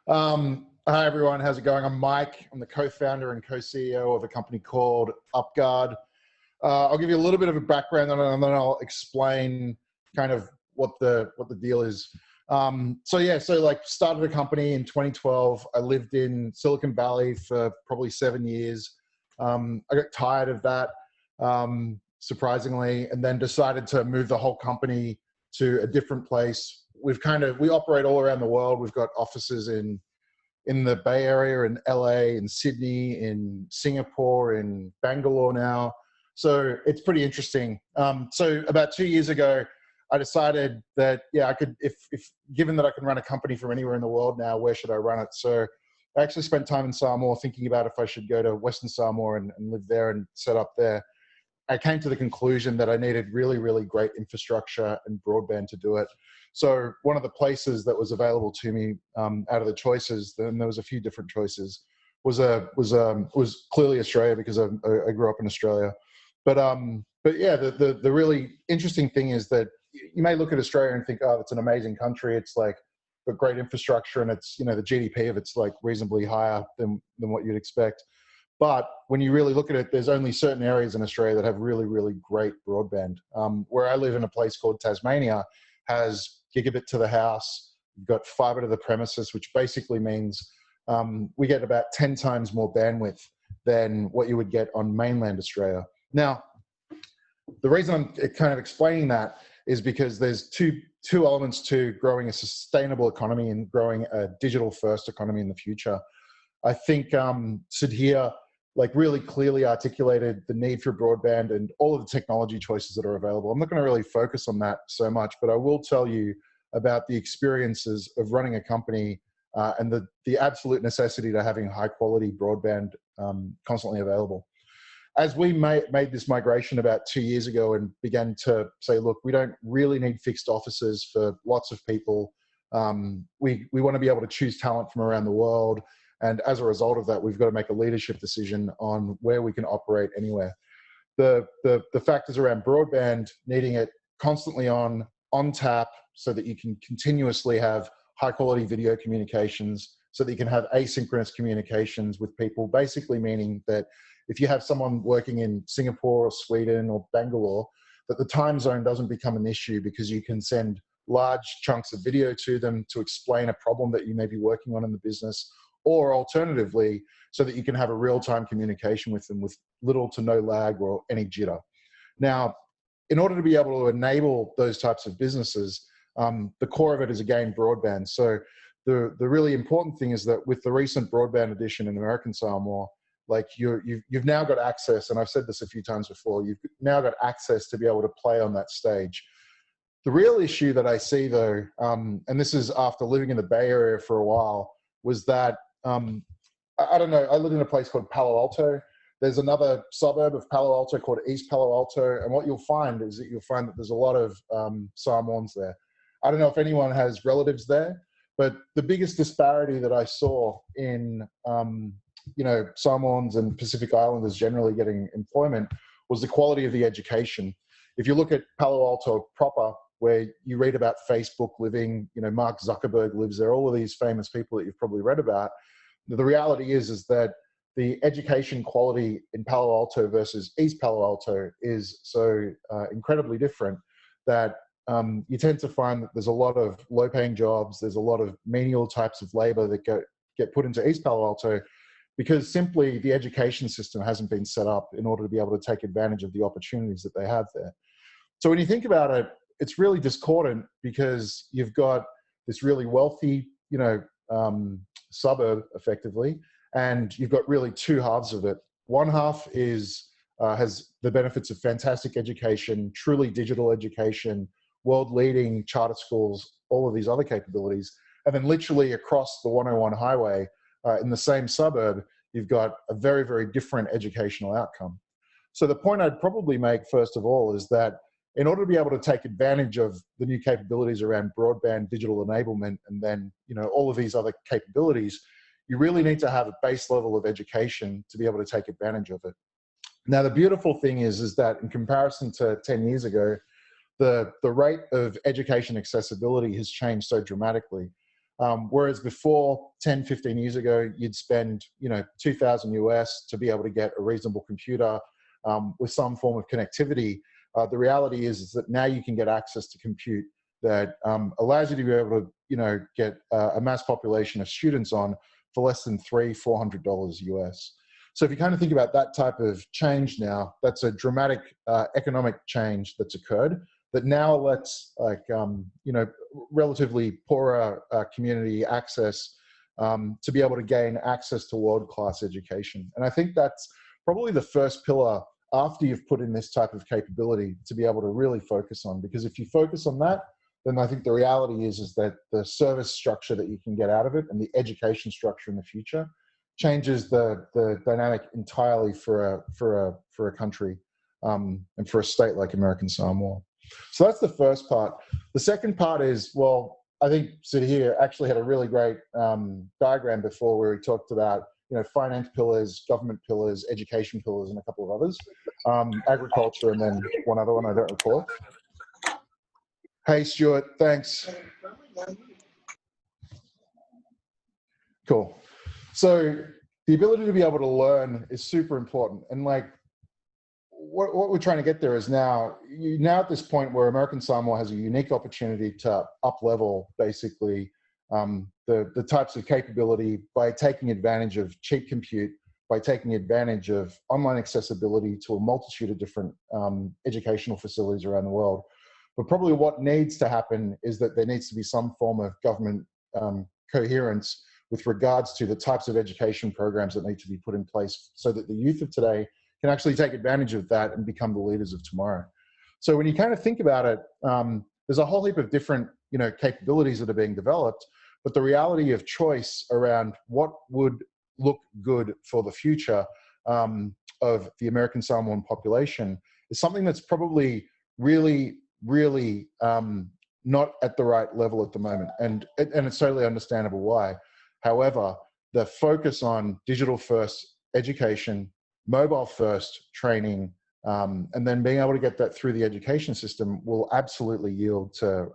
Hi everyone, how's it going? I'm Mike. I'm the co-founder and co-CEO of a company called UpGuard. I'll give you a little bit of a background on it, and then I'll explain kind of what the deal is. So started a company in 2012. I lived in Silicon Valley for probably 7 years. I got tired of that, surprisingly, and then decided to move the whole company to a different place. We operate all around the world. We've got offices in the Bay Area, in LA, in Sydney, in Singapore, in Bangalore now. So it's pretty interesting. So about 2 years ago, I decided that, I could, if given that I can run a company from anywhere in the world now, where should I run it? So I actually spent time in Samoa thinking about if I should go to Western Samoa and live there and set up there. I came to the conclusion that I needed really, really great infrastructure and broadband to do it. So one of the places that was available to me out of the choices, and there was a few different choices, was clearly Australia, because I grew up in Australia. But yeah, the really interesting thing is that you may look at Australia and think, oh, it's an amazing country. It's like got great infrastructure, and it's, the GDP of it's like reasonably higher than what you'd expect. But when you really look at it, there's only certain areas in Australia that have really, really great broadband. Where I live in a place called Tasmania has gigabit to the house. You've got fiber to the premises, which basically means we get about 10 times more bandwidth than what you would get on mainland Australia. Now, the reason I'm kind of explaining that is because there's two elements to growing a sustainable economy and growing a digital-first economy in the future. I think Sudhir really clearly articulated the need for broadband and all of the technology choices that are available. I'm not going to really focus on that so much, but I will tell you about the experiences of running a company and the absolute necessity to having high quality broadband constantly available. As we made this migration about 2 years ago and began to say, look, we don't really need fixed offices for lots of people. We want to be able to choose talent from around the world. And as a result of that, we've got to make a leadership decision on where we can operate anywhere. The factors around broadband, needing it constantly on tap so that you can continuously have high quality video communications, so that you can have asynchronous communications with people, basically meaning that if you have someone working in Singapore or Sweden or Bangalore, that the time zone doesn't become an issue, because you can send large chunks of video to them to explain a problem that you may be working on in the business, or alternatively, so that you can have a real-time communication with them with little to no lag or any jitter. Now, in order to be able to enable those types of businesses, the core of it is, again, broadband. So the really important thing is that with the recent broadband addition in American Samoa, you've now got access, and I've said this a few times before, you've now got access to be able to play on that stage. The real issue that I see, though, and this is after living in the Bay Area for a while, was that I don't know, I live in a place called Palo Alto. There's another suburb of Palo Alto called East Palo Alto, and what you'll find is that there's a lot of Samoans there. I don't know if anyone has relatives there, but the biggest disparity that I saw in Samoans and Pacific Islanders generally getting employment was the quality of the education. If you look at Palo Alto proper, where you read about Facebook living, Mark Zuckerberg lives there, all of these famous people that you've probably read about, the reality is that the education quality in Palo Alto versus East Palo Alto is so incredibly different that you tend to find that there's a lot of low-paying jobs, there's a lot of menial types of labor that get put into East Palo Alto, because simply the education system hasn't been set up in order to be able to take advantage of the opportunities that they have there. So when you think about it, it's really discordant, because you've got this really wealthy, suburb effectively, and you've got really two halves of it. One half has the benefits of fantastic education, truly digital education, world-leading charter schools, all of these other capabilities. And then literally across the 101 highway, in the same suburb, you've got a very, very different educational outcome. So the point I'd probably make, first of all, is that in order to be able to take advantage of the new capabilities around broadband digital enablement, and then all of these other capabilities, you really need to have a base level of education to be able to take advantage of it. Now, the beautiful thing is that in comparison to 10 years ago, the rate of education accessibility has changed so dramatically. Whereas before, 10, 15 years ago, you'd spend, you know, 2,000 US to be able to get a reasonable computer with some form of connectivity. The reality is that now you can get access to compute that allows you to be able to, you know, get a mass population of students on for less than $300-400 US. So if you kind of think about that type of change now, that's a dramatic economic change that's occurred that now lets, like, you know, relatively poorer community access to be able to gain access to world-class education. And I think that's probably the first pillar after you've put in this type of capability to be able to really focus on. Because if you focus on that, then I think the reality is that the service structure that you can get out of it and the education structure in the future changes the dynamic entirely for a country and for a state like American Samoa. So that's the first part. The second part is, well, I think Sid here actually had a really great diagram before where he talked about, you know, finance pillars, government pillars, education pillars, and a couple of others, agriculture, and then one other one I don't recall. Hey, Stuart, thanks. Cool. So the ability to be able to learn is super important. And like, what we're trying to get there is now at this point where American Samoa has a unique opportunity to up-level basically the types of capability by taking advantage of cheap compute, by taking advantage of online accessibility to a multitude of different educational facilities around the world. But probably what needs to happen is that there needs to be some form of government coherence with regards to the types of education programs that need to be put in place so that the youth of today can actually take advantage of that and become the leaders of tomorrow. So when you kind of think about it, there's a whole heap of different, you know, capabilities that are being developed, but the reality of choice around what would look good for the future of the American Samoan population is something that's probably really not at the right level at the moment. And it's totally understandable why. However, the focus on digital first education, mobile first training, and then being able to get that through the education system will absolutely yield to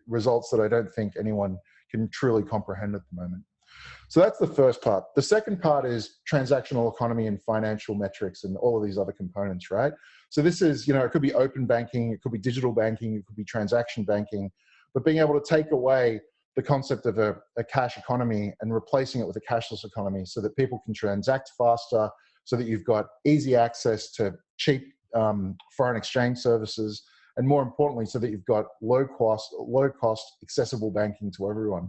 results that I don't think anyone can truly comprehend at the moment. So that's the first part. The second part is transactional economy and financial metrics and all of these other components, right? So this is, you know, it could be open banking, it could be digital banking, it could be transaction banking, but being able to take away the concept of a cash economy and replacing it with a cashless economy so that people can transact faster, so that you've got easy access to cheap foreign exchange services, and more importantly, so that you've got low cost, accessible banking to everyone.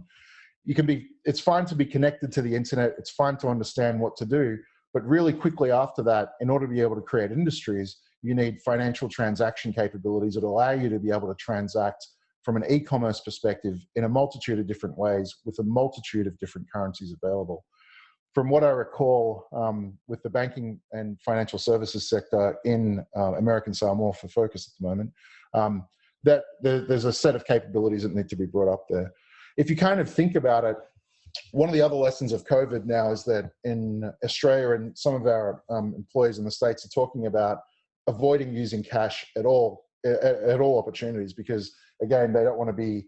It's fine to be connected to the internet, it's fine to understand what to do, but really quickly after that, in order to be able to create industries, you need financial transaction capabilities that allow you to be able to transact from an e-commerce perspective in a multitude of different ways with a multitude of different currencies available. From what I recall with the banking and financial services sector in American Samoa for focus at the moment, that there's a set of capabilities that need to be brought up there. If you kind of think about it, one of the other lessons of COVID now is that in Australia and some of our employees in the States are talking about avoiding using cash at all opportunities, because again, they don't want to be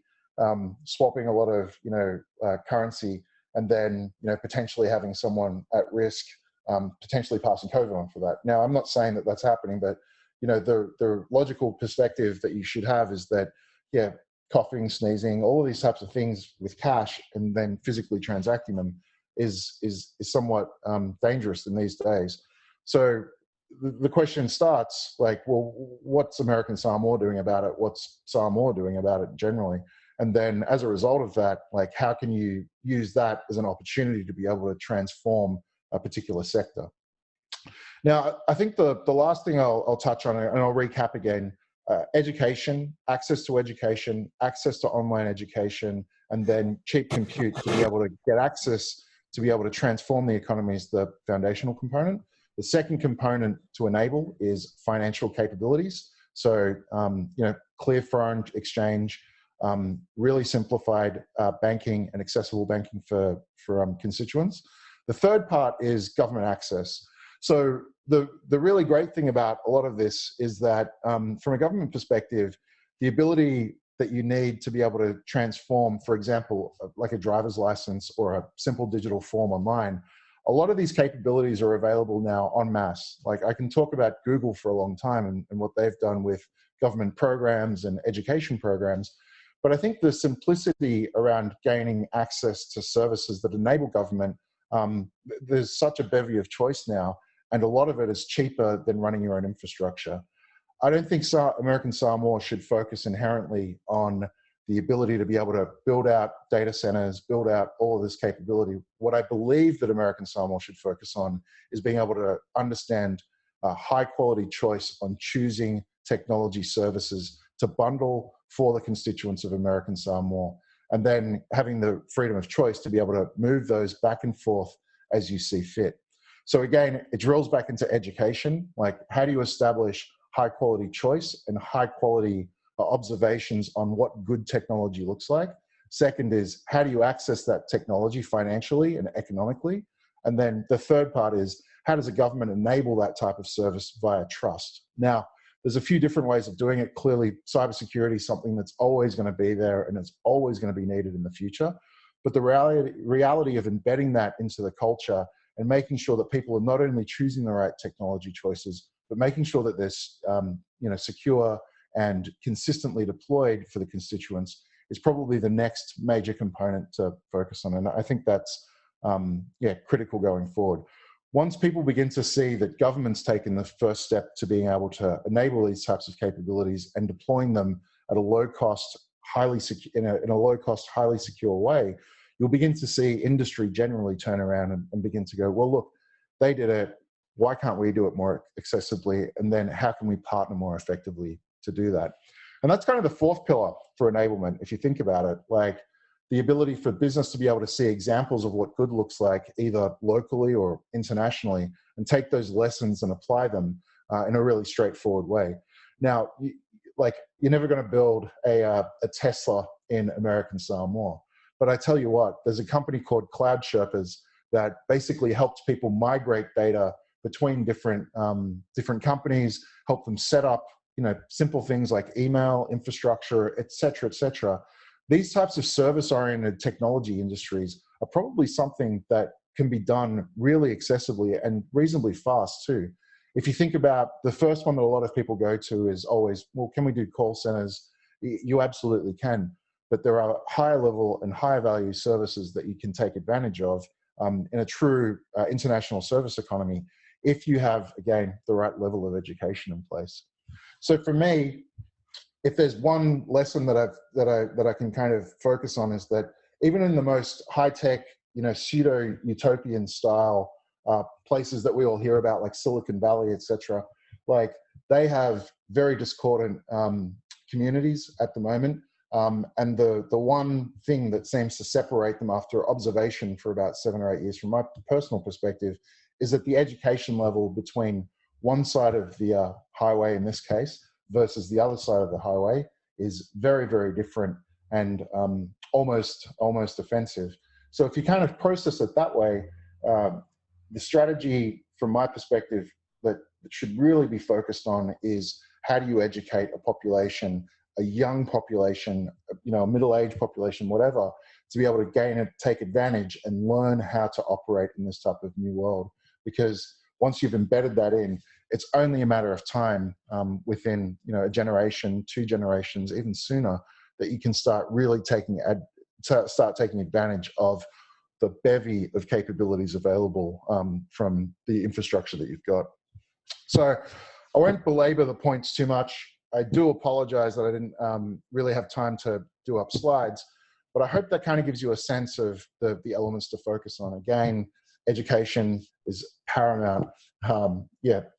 swapping a lot of, you know, currency and then, you know, potentially having someone at risk, potentially passing COVID on for that. Now, I'm not saying that that's happening, but, you know, the logical perspective that you should have is that, yeah, coughing, sneezing, all of these types of things with cash and then physically transacting them is somewhat dangerous in these days. So the question starts like, well, what's American Samoa doing about it? What's Samoa doing about it generally? And then as a result of that, like, how can you use that as an opportunity to be able to transform a particular sector? Now, I think the last thing I'll touch on, and I'll recap again, education, access to online education, and then cheap compute to be able to get access to be able to transform the economy is the foundational component. The second component to enable is financial capabilities. So, you know, clear foreign exchange, really simplified banking and accessible banking for constituents. The third part is government access. So the really great thing about a lot of this is that from a government perspective, the ability that you need to be able to transform, for example, like a driver's license or a simple digital form online, a lot of these capabilities are available now en masse. Like, I can talk about Google for a long time and what they've done with government programs and education programs. But I think the simplicity around gaining access to services that enable government, there's such a bevy of choice now, and a lot of it is cheaper than running your own infrastructure. I don't think American Samoa should focus inherently on the ability to be able to build out data centers, build out all of this capability. What I believe that American Samoa should focus on is being able to understand high quality choice on choosing technology services to bundle for the constituents of American Samoa, and then having the freedom of choice to be able to move those back and forth as you see fit. So again, it drills back into education. Like, how do you establish high quality choice and high quality observations on what good technology looks like? Second is, how do you access that technology financially and economically? And then the third part is, how does a government enable that type of service via trust? Now, there's a few different ways of doing it. Clearly, cybersecurity is something that's always going to be there and it's always going to be needed in the future. But the reality of embedding that into the culture and making sure that people are not only choosing the right technology choices, but making sure that they're secure and consistently deployed for the constituents is probably the next major component to focus on. And I think that's critical going forward. Once people begin to see that government's taken the first step to being able to enable these types of capabilities and deploying them at a low cost, in a low cost, highly secure way, you'll begin to see industry generally turn around and begin to go, well, look, they did it. Why can't we do it more accessibly? And then how can we partner more effectively to do that? And that's kind of the fourth pillar for enablement. If you think about it, like the ability for business to be able to see examples of what good looks like, either locally or internationally, and take those lessons and apply them in a really straightforward way. Now, you're never going to build a Tesla in American Samoa. But I tell you what, there's a company called Cloud Sherpas that basically helps people migrate data between different companies, help them set up, simple things like email, infrastructure, et cetera, et cetera. These types of service-oriented technology industries are probably something that can be done really accessibly and reasonably fast too. If you think about the first one that a lot of people go to is always, well, can we do call centers? You absolutely can, but there are higher level and higher value services that you can take advantage of in a true international service economy if you have, again, the right level of education in place. So for me, if there's one lesson that I can kind of focus on, is that even in the most high-tech, pseudo-utopian style places that we all hear about, like Silicon Valley, etc., like they have very discordant communities at the moment. And the one thing that seems to separate them after observation for about 7 or 8 years, from my personal perspective, is that the education level between one side of the highway, in this case, versus the other side of the highway is very, very different and almost offensive. So if you kind of process it that way, the strategy from my perspective that should really be focused on is, how do you educate a population, a young population, a middle-aged population, whatever, to be able to take advantage and learn how to operate in this type of new world. Because once you've embedded that in, it's only a matter of time within a generation, 2 generations, even sooner, that you can start really taking advantage of the bevy of capabilities available from the infrastructure that you've got. So I won't belabor the points too much. I do apologize that I didn't really have time to do up slides, but I hope that kind of gives you a sense of the elements to focus on. Again, education is paramount.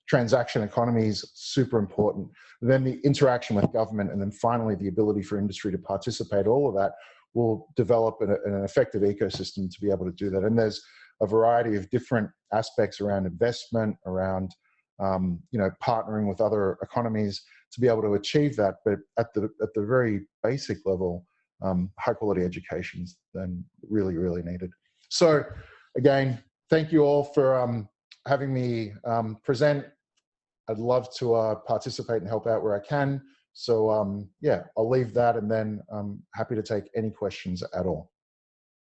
Transaction economy is super important. Then the interaction with government, and then finally the ability for industry to participate, all of that will develop an effective ecosystem to be able to do that. And there's a variety of different aspects around investment, around partnering with other economies to be able to achieve that. But at the very basic level, high quality education is then really, really needed. So again, thank you all for having me present. I'd love to participate and help out where I can. So yeah, I'll leave that, and then I'm happy to take any questions at all.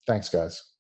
Thanks, guys.